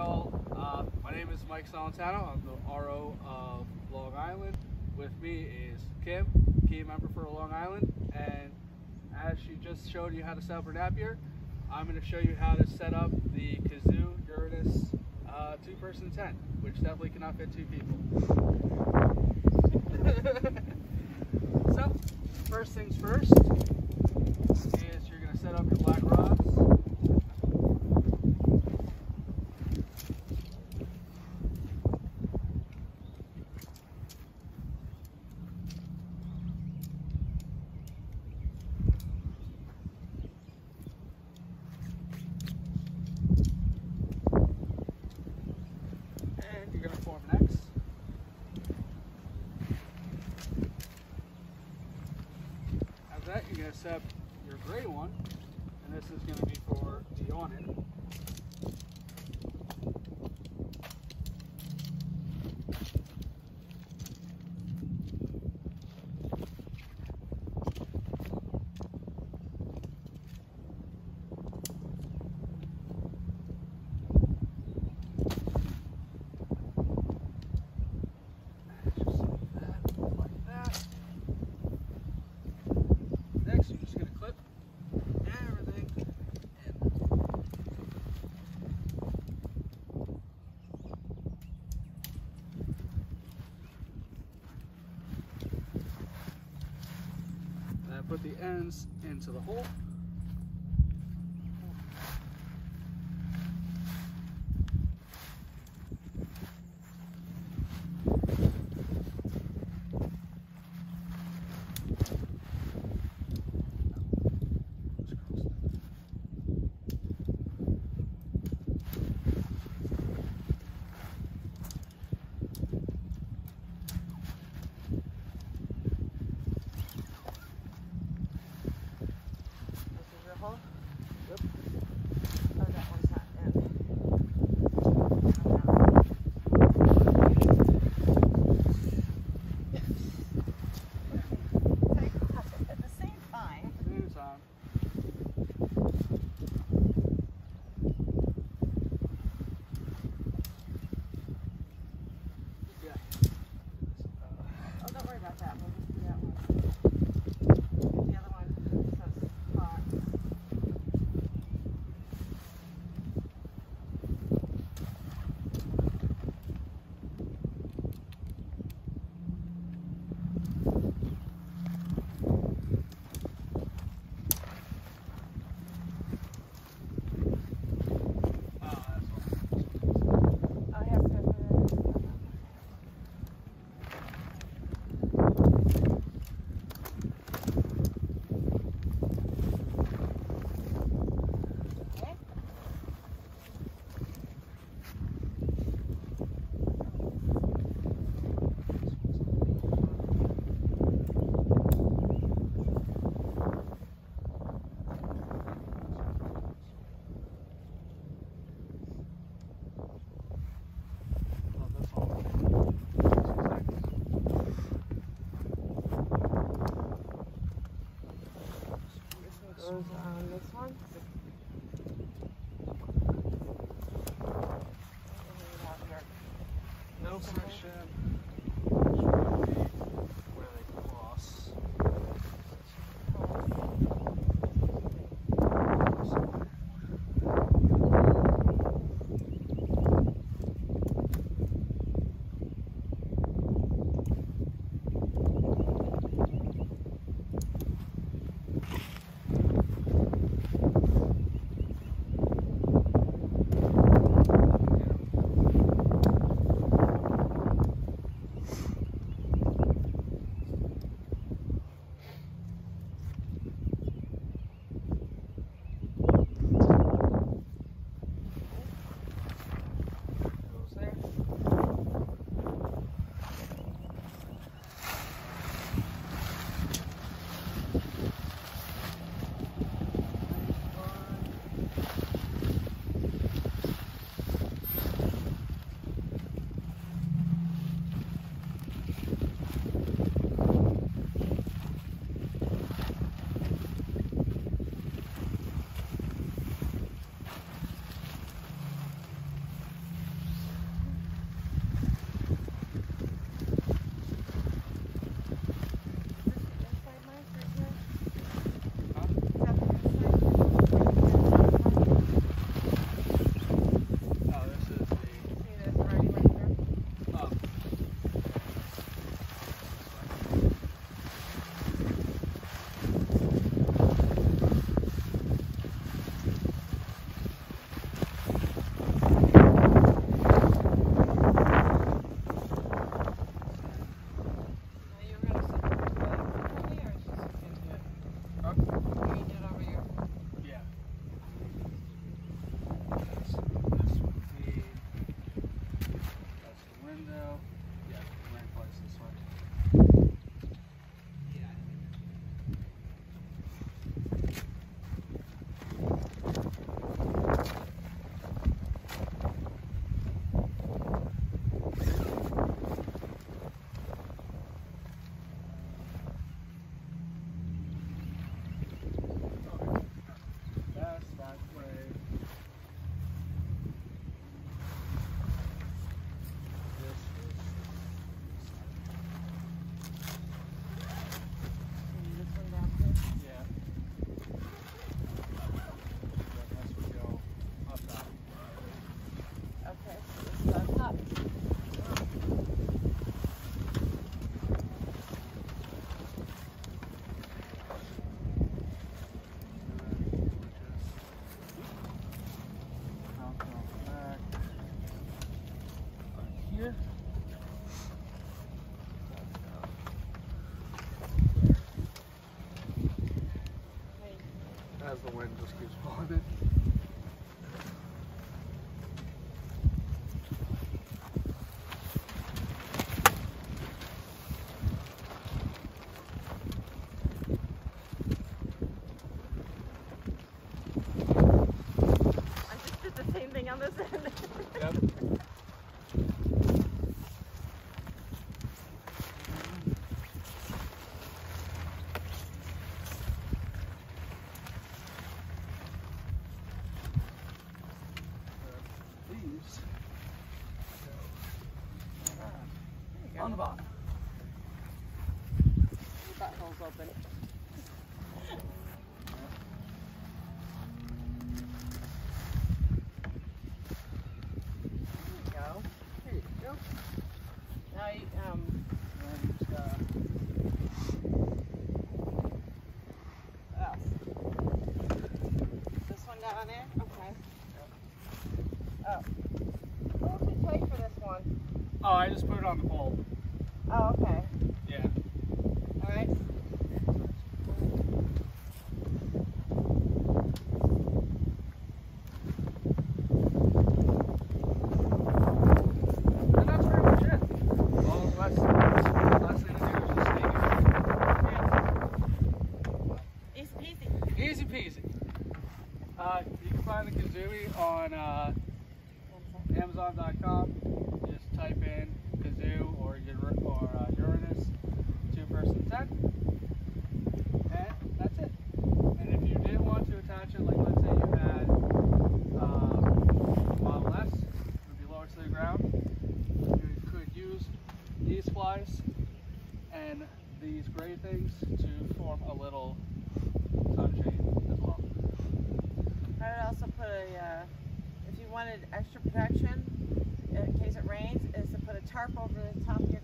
y'all. My name is Mike Solentano. I'm the RO of Long Island. With me is Kim, key member for Long Island, and as she just showed you how to set up her napier, I'm going to show you how to set up the Kazoo Uranus two-person tent, which definitely cannot fit two people. So, first things first is you're going to set up your black rods. And you're going to form an X. After that, you're going to set up your gray one, and this is going to be for the awning. Next, you're just going to clip everything in. And put the ends into the hole. Yep. Oh, that one's not in. At the same time. Yeah. Oh, don't worry about that. We'll just do that one. The other one says hot. Goes on this one. No section where they cross. Yeah. As the wind just keeps blowing it. I just did the same thing on this end. Yep. These on the bottom. Your butthole's open. There you go. Now you, this one down there? Okay. Oh. What did you pay for this one? Oh, I just put it on the pole. Oh, okay. Yeah. Alright. And that's pretty much it. All the last thing to do is just take Easy peasy. it. Easy peasy. You can find the Kazoo on Amazon.com. Just type in Kazoo or Uranus 2-person set, and that's it. And if you did want to attach it, like let's say you had Model S, would be lower to the ground, you could use these flies and these gray things to form a little sunshade as well. I would also put a, if you wanted extra protection in case it rains, is to put a tarp over the top of your